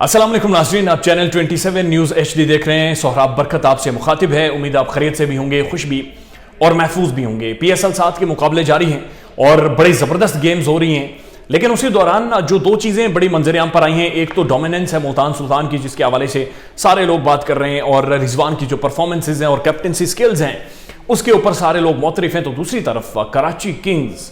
अस्सलाम वालेकुम नाज़रीन, आप चैनल 27 न्यूज़ HD देख रहे हैं। सोहराब बरकत आपसे मुखातिब है। उम्मीद आप खैरियत से भी होंगे, खुश भी और महफूज भी होंगे। PSL 7 के मुकाबले जारी हैं और बड़ी ज़बरदस्त गेम्स हो रही हैं, लेकिन उसी दौरान जो दो चीज़ें बड़ी मंजर-ए-आम पर आई हैं, एक तो डोमिनेंस है मुल्तान सुल्तान की, जिसके हवाले से सारे लोग बात कर रहे हैं, और रिजवान की जो परफॉर्मेंसेज हैं और कैप्टनसी स्किल्स हैं उसके ऊपर सारे लोग मुतरिफ हैं। तो दूसरी तरफ Karachi Kings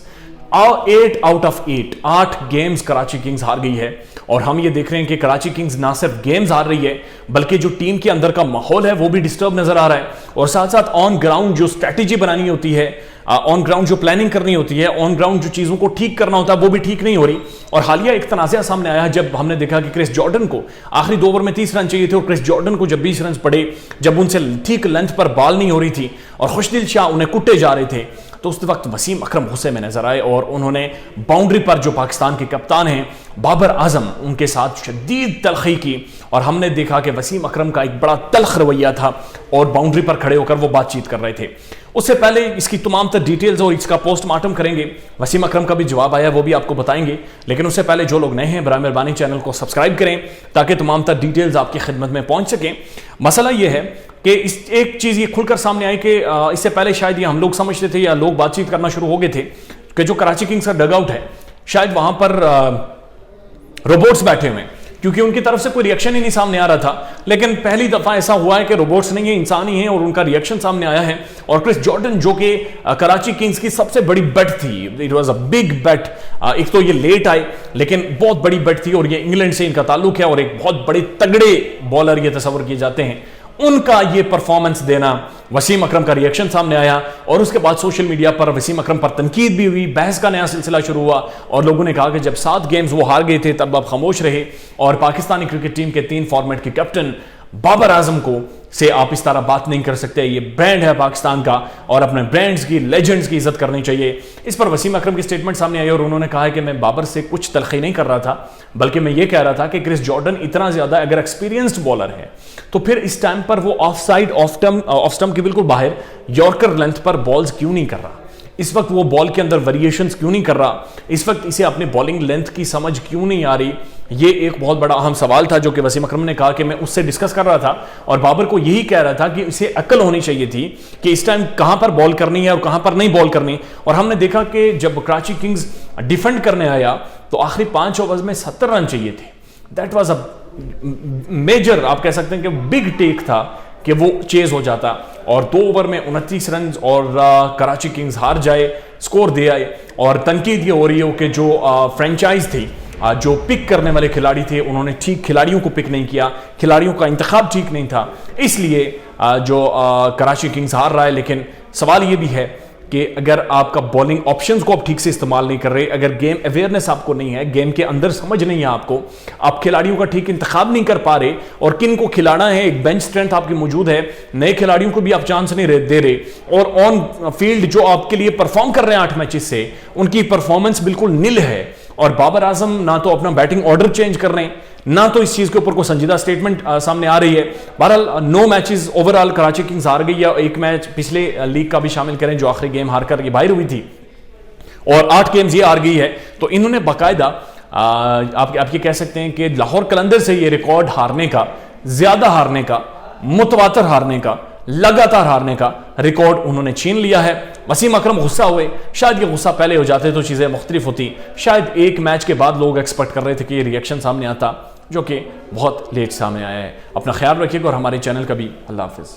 8 out of 8 games Karachi Kings हार गई है। और हम ये देख रहे हैं कि कराची किंग्स ना सिर्फ गेम्स हार रही है, बल्कि जो टीम के अंदर का माहौल है वो भी डिस्टर्ब नजर आ रहा है। और साथ साथ ऑन ग्राउंड जो स्ट्रैटेजी बनानी होती है, ऑन ग्राउंड जो प्लानिंग करनी होती है, ऑन ग्राउंड जो चीज़ों को ठीक करना होता है, वो भी ठीक नहीं हो रही। और हालिया एक तनाज़ा सामने आया जब हमने देखा कि क्रिस जॉर्डन को आखिरी 2 ओवर में 30 रन चाहिए थे, और क्रिस जॉर्डन को जब 20 रन पड़े, जब उनसे ठीक लेंथ पर बॉल नहीं हो रही थी और खुशदिल शाह उन्हें कुट्टे जा रहे थे, तो उस वक्त वसीम अकरम गुस्से में नजर आए और उन्होंने बाउंड्री पर जो पाकिस्तान के कप्तान हैं बाबर आजम, उनके साथ शदीद तलखी की। और हमने देखा कि वसीम अकरम का एक बड़ा तल्ख रवैया था और बाउंड्री पर खड़े होकर वो बातचीत कर रहे थे। उससे पहले इसकी तमाम तर डिटेल्स और इसका पोस्टमार्टम करेंगे, वसीम अकरम का भी जवाब आया वो भी आपको बताएंगे। लेकिन उससे पहले जो लोग नए हैं बराए मेहरबानी चैनल को सब्सक्राइब करें ताकि तमाम तर डिटेल्स आपकी खिदमत में पहुंच सकें। मसला यह है कि इस एक चीज़ ये खुलकर सामने आई कि इससे पहले शायद ये हम लोग समझते थे या लोग बातचीत करना शुरू हो गए थे कि जो कराची किंग्स का डगआउट है शायद वहां पर रोबोट्स बैठे हुए हैं, क्योंकि उनकी तरफ से कोई रिएक्शन ही नहीं सामने आ रहा था। लेकिन पहली दफा ऐसा हुआ है कि रोबोट्स नहीं है, इंसान ही है, और उनका रिएक्शन सामने आया है। और क्रिस जॉर्डन जो कि कराची किंग्स की सबसे बड़ी बेट थी, इट वाज अ बिग बेट। एक तो ये लेट आए लेकिन बहुत बड़ी बेट थी, और ये इंग्लैंड से इनका ताल्लुक है और एक बहुत बड़े तगड़े बॉलर ये तस्वर किए जाते हैं, उनका ये परफॉर्मेंस देना। वसीम अकरम का रिएक्शन सामने आया और उसके बाद सोशल मीडिया पर वसीम अकरम पर तनकीद भी हुई, बहस का नया सिलसिला शुरू हुआ, और लोगों ने कहा कि जब 7 गेम्स वो हार गए थे तब आप खामोश रहे, और पाकिस्तानी क्रिकेट टीम के 3 फॉर्मेट के कैप्टन बाबर आजम को से आप इस तरह बात नहीं कर सकते। ये ब्रांड है पाकिस्तान का और अपने ब्रांड्स की, लेजेंड्स की इज्जत करनी चाहिए। इस पर वसीम अकरम की स्टेटमेंट सामने आई और उन्होंने कहा है कि मैं बाबर से कुछ तलखी नहीं कर रहा था, बल्कि मैं ये कह रहा था कि क्रिस जॉर्डन इतना ज्यादा अगर एक्सपीरियंस्ड बॉलर है तो फिर इस टाइम पर वो ऑफ साइड ऑफ स्टंप के बिल्कुल बाहर यॉर्कर लेंथ पर बॉल्स क्यों नहीं कर रहा, इस वक्त वो बॉल के अंदर वेरिएशंस क्यों नहीं कर रहा, इस वक्त इसे अपने बॉलिंग लेंथ की समझ क्यों नहीं आ रही। ये एक बहुत बड़ा अहम सवाल था जो कि वसीम अकरम ने कहा कि मैं उससे डिस्कस कर रहा था, और बाबर को यही कह रहा था कि इसे अक्ल होनी चाहिए थी कि इस टाइम कहां पर बॉल करनी है और कहां पर नहीं बॉल करनी। और हमने देखा कि जब कराची किंग्स डिफेंड करने आया तो आखिरी 5 ओवर्स में 70 रन चाहिए थे। दैट वाज अ मेजर, आप कह सकते हैं कि बिग टेक था कि वो चेज हो जाता, और 2 ओवर में 29 रन और कराची किंग्स हार जाए, स्कोर दे आए। और तनकीद ये हो रही हो कि जो फ्रेंचाइज थी, जो पिक करने वाले खिलाड़ी थे, उन्होंने ठीक खिलाड़ियों को पिक नहीं किया, खिलाड़ियों का इंतखाब ठीक नहीं था, इसलिए जो कराची किंग्स हार रहा है। लेकिन सवाल ये भी है कि अगर आपका बॉलिंग ऑप्शंस को आप ठीक से इस्तेमाल नहीं कर रहे, अगर गेम अवेयरनेस आपको नहीं है, गेम के अंदर समझ नहीं है आपको, आप खिलाड़ियों का ठीक इंतखाब नहीं कर पा रहे और किन को खिलाना है, एक बेंच स्ट्रेंथ आपकी मौजूद है, नए खिलाड़ियों को भी आप चांस नहीं दे रहे, और ऑन फील्ड जो आपके लिए परफॉर्म कर रहे हैं 8 मैचेस से, उनकी परफॉर्मेंस बिल्कुल निल है। और बाबर आजम ना तो अपना बैटिंग ऑर्डर चेंज कर रहे हैं, ना तो इस चीज के ऊपर कोई संजीदा स्टेटमेंट सामने आ रही है। बहरहाल 9 मैचेस ओवरऑल कराची किंग्स हार गई है, एक मैच पिछले लीग का भी शामिल करें जो आखिरी गेम हारकर ये बाहर हुई थी, और 8 गेम्स ये हार गई है। तो इन्होंने बाकायदा आप ये कह सकते हैं कि लाहौर कलंदर से ये रिकॉर्ड हारने का, ज्यादा हारने का, मुतवातर हारने का, लगातार हारने का रिकॉर्ड उन्होंने छीन लिया है। वसीम अकरम गुस्सा हुए, शायद ये गुस्सा पहले हो जाते तो चीजें मुख्तलिफ होती, शायद एक मैच के बाद लोग एक्सपेक्ट कर रहे थे कि ये रिएक्शन सामने आता, जो कि बहुत लेट सामने आया है। अपना ख्याल रखिएगा और हमारे चैनल का भी। अल्लाह हाफिज।